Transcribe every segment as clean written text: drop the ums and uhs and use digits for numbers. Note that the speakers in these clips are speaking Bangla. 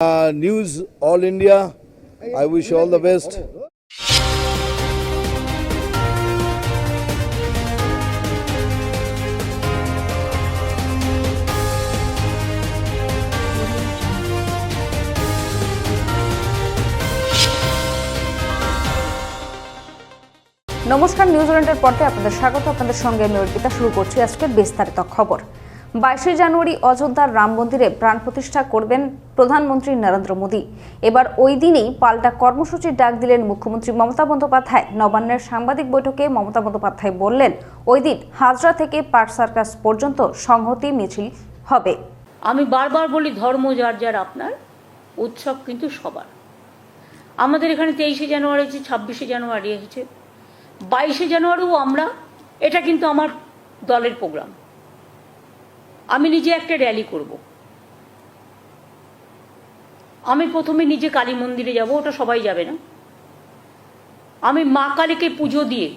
News All India. I wish you all the best. নমস্কার, নিউজ ওরিয়েন্টের পর্দায় আপনাদের স্বাগত। আপনাদের সঙ্গে আমি অর্পিতা। শুরু করছি আজকের বিস্তারিত খবর। 22শে জানুয়ারি অযোধ্যার রাম মন্দিরে প্রাণ প্রতিষ্ঠা করবেন প্রধানমন্ত্রী নরেন্দ্র মোদী। এবার ওই দিনেই পাল্টা কর্মসূচির ডাক দিলেন মুখ্যমন্ত্রী মমতা বন্দ্যোপাধ্যায়। নবান্নের সাংবাদিক বৈঠকে মমতা বন্দ্যোপাধ্যায় বললেন, ওই দিন হাজরা থেকে পার্ক সার্কাস পর্যন্ত সংহতি মিছিল হবে। আমি বারবার বলি, ধর্ম যার যার আপনার, উৎসব কিন্তু সবার। আমাদের এখানে 23শে জানুয়ারি হয়েছে, 26শে জানুয়ারি হয়েছে, 22শে জানুয়ারিও আমরা, এটা কিন্তু আমার দলের প্রোগ্রাম। আমি নিজে একটা র্যালি করব। আমি প্রথমে নিজে কালী মন্দিরে যাব, ওটা সবাই যাবে না। আমি মা কালীকে পুজো দিয়ে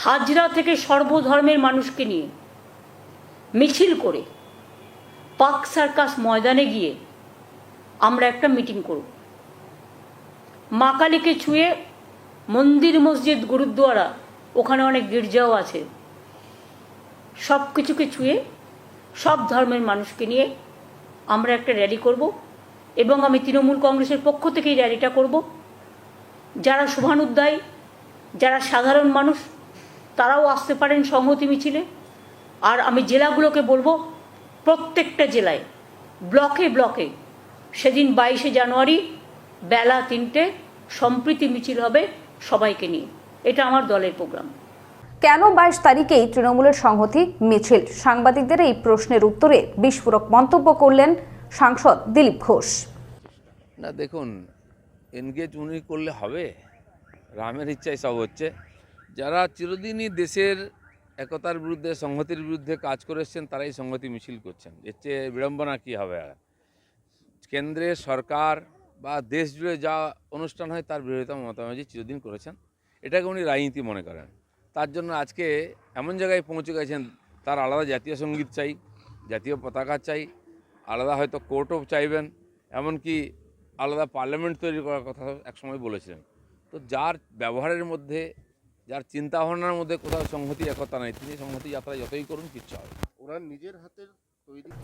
হাজরা থেকে সর্বধর্মের মানুষকে নিয়ে মিছিল করে পার্ক সার্কাস ময়দানে গিয়ে আমরা একটা মিটিং করব। মা কালীকে ছুঁয়ে মন্দির, মসজিদ, গুরুদ্বারা, ওখানে অনেক গির্জাও আছে, সব কিছুকে ছুঁয়ে সব ধর্মের মানুষকে নিয়ে আমরা একটা র্যালি করব। এবং আমি তৃণমূল কংগ্রেসের পক্ষ থেকেই র্যালিটা করব। যারা শুভানুধ্যায়ী, যারা সাধারণ মানুষ, তারাও আসতে পারেন সংহতি মিছিলে। আর আমি জেলাগুলোকে বলবো, প্রত্যেকটা জেলায় ব্লকে ব্লকে সেদিন 22শে জানুয়ারি বেলা 3টে সম্প্রীতি মিছিল হবে সবাইকে নিয়ে। এটা আমার দলের প্রোগ্রাম। কেন 22 তারিখেই তৃণমূলের সংহতি মিছিল? সাংবাদিকদের এই প্রশ্নের উত্তরে বিস্ফোরক মন্তব্য করলেন সাংসদ দিলীপ ঘোষ। না দেখুন, এনগেজ উনি করলে হবে? রামের ইচ্ছায় সব হচ্ছে। যারা চিরদিনই দেশের একতার বিরুদ্ধে, সংহতির বিরুদ্ধে কাজ করে এসছেন, তারাই সংহতি মিছিল করছেন। এর চেয়ে বিড়ম্বনা কী হবে? আর কেন্দ্রের সরকার বা দেশ জুড়ে যা অনুষ্ঠান হয় তার বিরোধিতা মমতা ব্যানার্জি চিরদিন করেছেন। এটাকে উনি রাজনীতি মনে করেন। তার জন্য আজকে এমন জায়গায় পৌঁছে গেছেন, তার আলাদা জাতীয় সঙ্গীত চাই, জাতীয় পতাকা চাই, আলাদা হয়তো কোর্টও চাইবেন, এমনকি আলাদা পার্লামেন্ট তৈরি করার কথা একসময় বলেছিলেন। তো যার ব্যবহারের মধ্যে, যার চিন্তাভাবনার মধ্যে কোথাও সংহতি, একতা নাই, তিনি সংহতি যাত্রা যতই করুন কিচ্ছু হবে। ওরা নিজের হাতের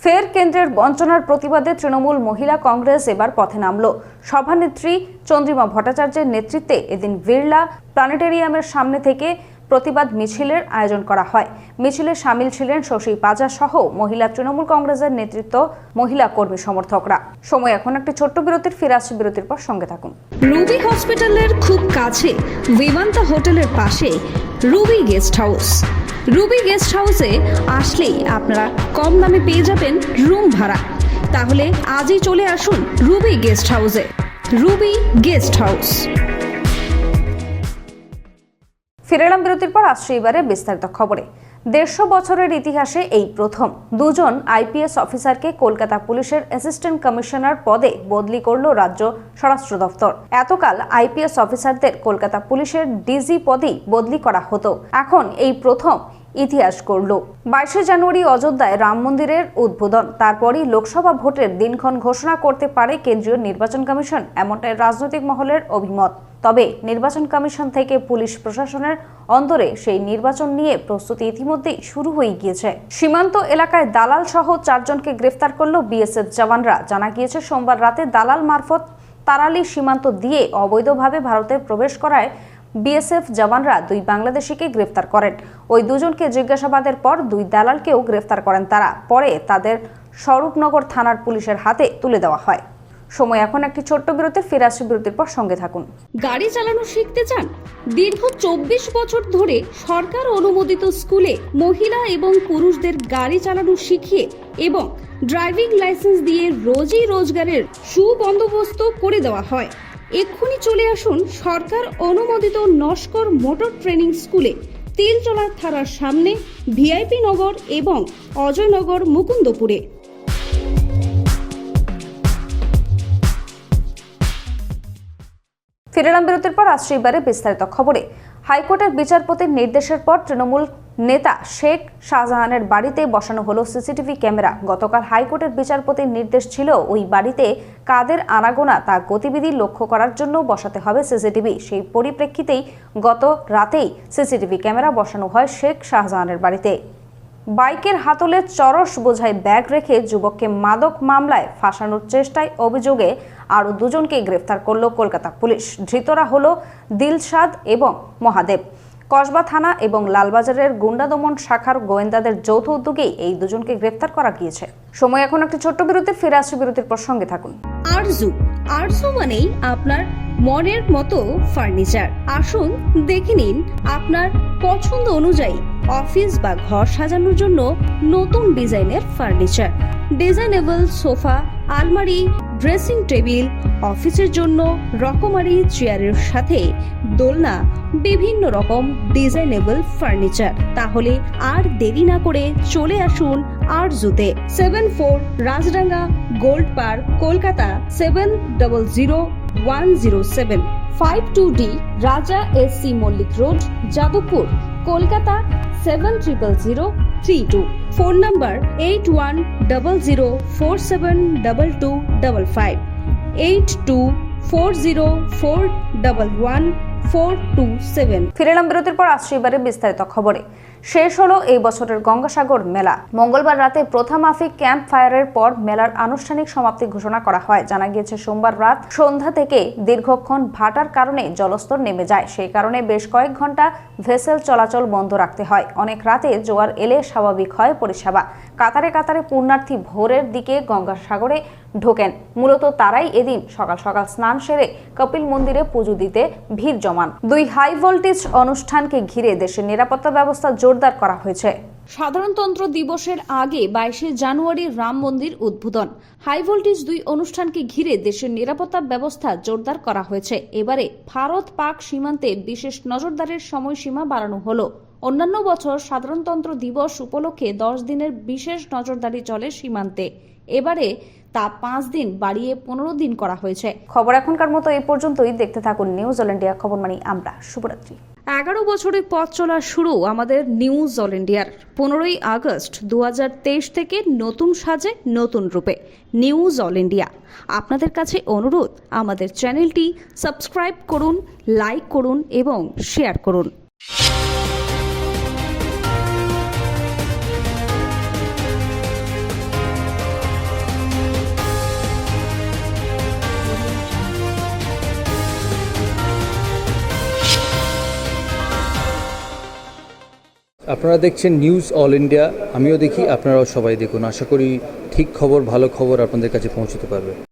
ফের কেন্দ্রের বঞ্চনার প্রতিবাদে তৃণমূল মহিলা কংগ্রেস এবার পথে নামল। সভানেত্রী চন্দ্রিমা ভট্টাচার্যের নেতৃত্বে এদিন বিড়লা প্ল্যানেটেরিয়ামের সামনে থেকে প্রতিবাদ মিছিলের আয়োজন করা হয়। মিছিলে সামিল ছিলেন শশী পাজা সহ মহিলা তৃণমূল কংগ্রেসের নেতৃত্ব, মহিলা কর্মী সমর্থকরা। সময় এখন একটি ছোট্ট বিরতির। ফিরে আসছে বিরতির পর, সঙ্গে থাকুন। রুবি হসপিটালের খুব কাছে বিমান্তা হোটেলের পাশে Ruby guest house. Ruby guest হাউসে আসলেই আপনারা কম দামে পেয়ে যাবেন রুম ভাড়া। তাহলে আজই চলে আসুন রুবি গেস্ট হাউসে। Ruby guest house. ফিরে এলাম বিরতির পর। আসছে এবারে বিস্তারিত খবরে। 150 বছরের ইতিহাসে এই প্রথম দুজন আইপিএস অফিসারকে কলকাতা পুলিশের অ্যাসিস্ট্যান্ট কমিশনার পদে বদলি করল রাজ্য স্বরাষ্ট্র দপ্তর। এতকাল আইপিএস অফিসারদের কলকাতা পুলিশের ডিজি পদেই বদলি করা হতো, এখন এই প্রথম ইতিহাস করল। 22শে জানুয়ারি অযোধ্যায় রাম মন্দিরের উদ্বোধন, তারপরই লোকসভা ভোটের দিনক্ষণ ঘোষণা করতে পারে কেন্দ্রীয় নির্বাচন কমিশন, এমনটাই রাজনৈতিক মহলের অভিমত। তবে নির্বাচন কমিশন থেকে পুলিশ প্রশাসনের অন্তরে সেই নির্বাচন নিয়ে প্রস্তুতি ইতিমধ্যেই শুরু হয়ে গিয়েছে। সীমান্ত এলাকায় দালাল সহ 4 জনকে গ্রেফতার করল বিএসএফ জওয়ানরা। জানা গিয়েছে, সোমবার রাতে দালাল মারফত তারালি সীমান্ত দিয়ে অবৈধভাবে ভারতে প্রবেশ করায় বিএসএফ জওয়ানরা 2 বাংলাদেশিকে গ্রেফতার করেন। ওই দুজনকে জিজ্ঞাসাবাদের পর 2 দালালকেও গ্রেফতার করেন তারা। পরে তাদের স্বরূপনগর থানার পুলিশের হাতে তুলে দেওয়া হয়। সময় এখন একটি ছোট্ট বিরতি। ফিরে আসছে বিরতির পর, সঙ্গে থাকুন। গাড়ি চালানো শিখতে চান? দীর্ঘ 24 বছর ধরে সরকার অনুমোদিত স্কুলে মহিলা এবং পুরুষদের গাড়ি চালানো শিখিয়ে এবং ড্রাইভিং লাইসেন্স দিয়ে রোজই রোজগারের সুবন্দোবস্ত করে দেওয়া হয়। এক্ষুনি চলে আসুন সরকার অনুমোদিত নস্কর মোটর ট্রেনিং স্কুলে, তিলচলার থানার সামনে, ভিআইপি নগর এবং অজয়নগর, মুকুন্দপুরে। ফিরে এলাম বিরতির পর। আসছে এবারে বিস্তারিত খবরে। হাইকোর্টের বিচারপতির নির্দেশের পর তৃণমূল নেতা শেখ শাহজাহানের বাড়িতে বসানো হলো সিসিটিভি ক্যামেরা। গতকাল হাইকোর্টের বিচারপতির নির্দেশ ছিল ওই বাড়িতে কাদের আনাগোনা তা গতিবিধি লক্ষ্য করার জন্য বসাতে হবে সিসিটিভি। সেই পরিপ্রেক্ষিতেই গত রাতেই সিসিটিভি ক্যামেরা বসানো হয় শেখ শাহজাহানের বাড়িতে। বাইকের হাতলে চরস বোঝাই ব্যাগ রেখে যুবককে মাদক মামলায় ফাঁসানোর চেষ্টায় অভিযোগে আরও দুজনকে গ্রেফতার করল কলকাতা পুলিশ। ধৃতরা হলো দিলশাদ এবং মহাদেব। কসবা থানা এবং লালবাজারের গুন্ডা দমন শাখার গোয়েন্দাদের যৌথ উদ্যোগেই এই দুজনকে গ্রেফতার করা গিয়েছে। সময় এখন একটি ছোট্ট বিরতি, ফিরে আসছে বিরতির পর সঙ্গে থাকুন। আরজু মানেই আপনার মনের মতো ফার্নিচার। আসুন দেখে নিন আপনার পছন্দ অনুযায়ী অফিস বা ঘর সাজানোর জন্য নতুন ডিজাইনের ফার্নিচার, ডিজাইনেবল সোফা, আলমারি, ড্রেসিং টেবিল, অফিসের জন্য রকমারি চেয়ারের সাথে দোলনা, বিভিন্ন রকম ডিজাইনেবল ফার্নিচার। তাহলে আর দেরি না করে চলে আসুন আরজুতে। 74 Rajdanga gold park, Kolkata 700107, 52D Raja SC Mallick road, Jadavpur, Kolkata 700032। Phone number 8100472255, 8240411427। ফিরে এলাম বিরতির পর। আসছে এবারে বিস্তারিত খবরে। শেষ হলো এই বছরের গঙ্গাসাগর মেলা। মঙ্গলবার রাতে প্রথম মাফিক ক্যাম্প ফায়ারের পর মেলার আনুষ্ঠানিক সমাপ্তি ঘোষণা করা হয়। জানা গিয়েছে সোমবার রাত সন্ধ্যা থেকে দীর্ঘক্ষণ ভাটার কারণে জলস্তর নেমে যায়। সেই কারণে বেশ কয়েক ঘন্টা ভেসেল চলাচল বন্ধ রাখতে হয়। অনেক রাতে জোয়ার এলে স্বাভাবিক হয় পরিষেবা। কাতারে কাতারে পুণ্যার্থী ভোরের দিকে গঙ্গাসাগরে ঢোকেন। মূলত তারাই এদিন সকাল সকাল স্নান সেরে কপিল মন্দিরে পুজো দিতে ভিড় জমান। দুই হাই ভোল্টেজ অনুষ্ঠানকে ঘিরে দেশের নিরাপত্তা ব্যবস্থা জোরদার করা হয়েছে। সাধারণতন্ত্র দিবসের আগে 22শে জানুয়ারি রাম মন্দির উদ্বোধন। হাই ভোল্টেজ দুই অনুষ্ঠানকে ঘিরে দেশের নিরাপত্তা ব্যবস্থা জোরদার করা হয়েছে। এবারে ভারত পাক সীমান্তে বিশেষ নজরদারির সময়সীমা বাড়ানো হলো। অন্যান্য বছর সাধারণতন্ত্র দিবস উপলক্ষে 10 দিনের বিশেষ নজরদারি চলে সীমান্তে। এবারে তা 5 দিন বাড়িয়ে 15 দিন করা হয়েছে। খবর এখনকার মতো এই পর্যন্তই। দেখতে থাকুন নিউজ অল ইন্ডিয়া খবর মানে আমরা। শুভরাত্রি। 11 বছরের পথ চলা শুরু আমাদের নিউজ অল ইন্ডিয়ার। 15ই আগস্ট 2023 থেকে নতুন সাজে নতুন রূপে নিউজ অল ইন্ডিয়া। আপনাদের কাছে অনুরোধ, আমাদের চ্যানেলটি সাবস্ক্রাইব করুন, লাইক করুন এবং শেয়ার করুন। আপনারা দেখছেন নিউজ অল ইন্ডিয়া। আমিও দেখি, আপনারাও সবাই দেখুন। আশা করি ঠিক খবর, ভালো খবর আপনাদের কাছে পৌঁছতে পারবে।